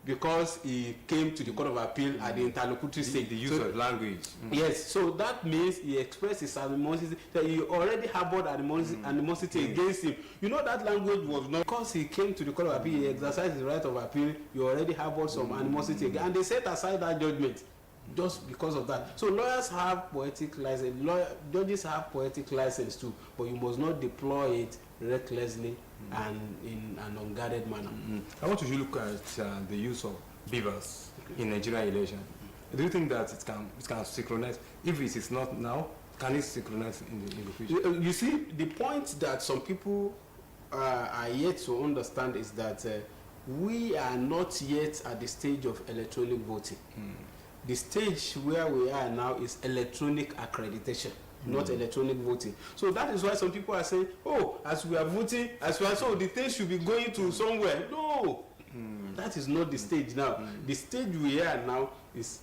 because he came to the Court of Appeal at the interlocutory stage. The use of language. Yes, so that means he expressed his animosity, that he already harbored animosity against him. You know, that language was not because he came to the Court of Appeal, he exercised his right of appeal, he already harbored some animosity again, and they set aside that judgment just because of that. So lawyers have poetic license, judges have poetic license too, but you must not deploy it recklessly and in an unguarded manner. I want you to look at the use of beavers in Nigerian election. Do you think that it can synchronize? If it is not now, can it synchronize in the future? You see, the point that some people are yet to understand is that we are not yet at the stage of electronic voting. The stage where we are now is electronic accreditation, not electronic voting. So that is why some people are saying, oh, as we are voting, so the thing should be going to somewhere. No, that is not the stage now. The stage we are now is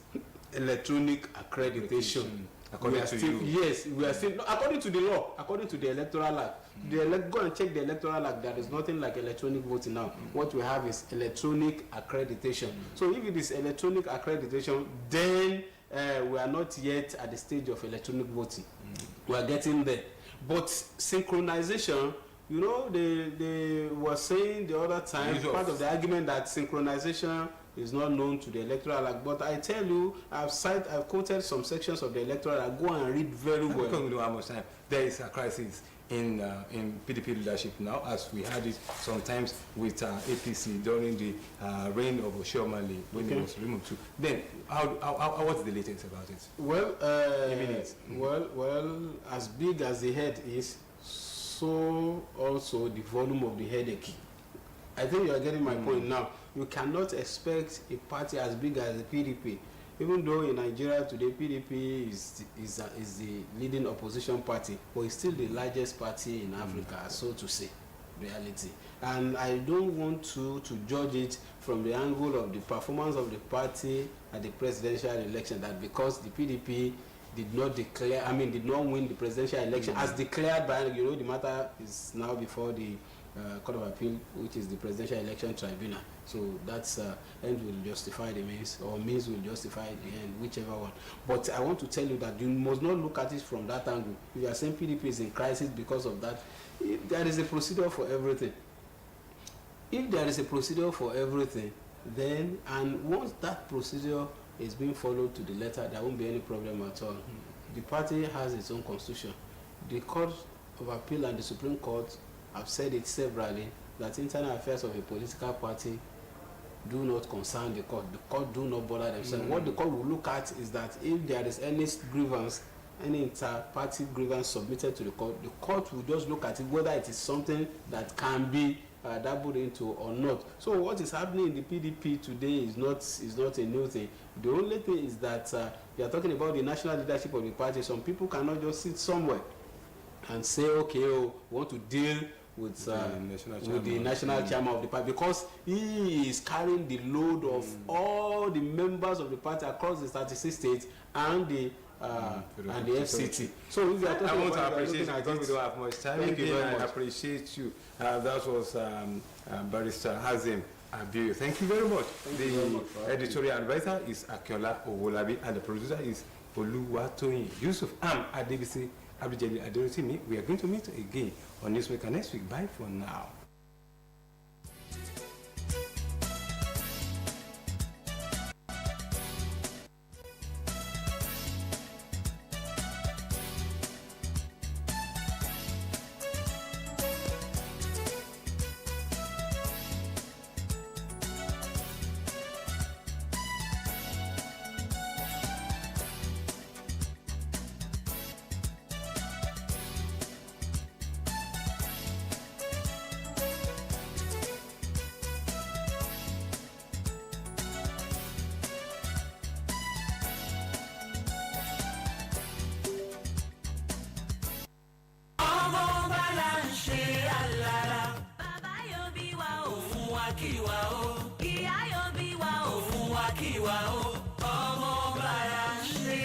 electronic accreditation. According to you? Yes, we are still, no, according to the law, according to the electoral act. Go and check the electoral act. There is nothing like electronic voting now. What we have is electronic accreditation. So if it is electronic accreditation, then we are not yet at the stage of electronic voting. We are getting there. But synchronization, you know, they were saying the other time, part of the argument that synchronization is not known to the electoral act, but I tell you, I've quoted some sections of the electoral act. Go and read very well. Because we don't have much time. There is a crisis in PDP leadership now, as we had it sometimes with APC during the reign of Oshiomhole when he was removed too. Then, what's the latest about it? Well, well, as big as the head is, so also the volume of the headache. I think you are getting my point now. You cannot expect a party as big as the PDP, even though in Nigeria today PDP is the leading opposition party, but it's still the largest party in Africa, so to say, reality. And I don't want to judge it from the angle of the performance of the party at the presidential election, that because the PDP did not win the presidential election as declared by, you know, the matter is now before the Court of Appeal, which is the Presidential Election Tribunal. So that's end will justify the means, or means will justify the end, whichever one. But I want to tell you that you must not look at it from that angle. If you are saying PDP is in crisis because of that, there is a procedure for everything. If there is a procedure for everything, then, and once that procedure is being followed to the letter, there won't be any problem at all. The party has its own constitution. The Court of Appeal and the Supreme Court have said it severally, that internal affairs of a political party do not concern the court. The court do not bother themselves. What the court will look at is that if there is any grievance, any inter-party grievance submitted to the court will just look at it, whether it is something that can be dabbled into or not. So what is happening in the PDP today is not a new thing. The only thing is that we are talking about the national leadership of the party. Some people cannot just sit somewhere and say, okay, we want to deal with the national chairman of the party, because he is carrying the load of all the members of the party across the 36 states and the FCT. So if you are talking I want about to appreciate you because we don't have much time. Thank you very much. I appreciate you. That was Barrister Hazim Abiyu. Thank you very much. The editorial advisor is Akiola Owolabi and the producer is Oluwatoyin Yusuf. I'm Adebisi Abdul Aderotimi. We are going to meet again on Newsmaker next week. Bye for now.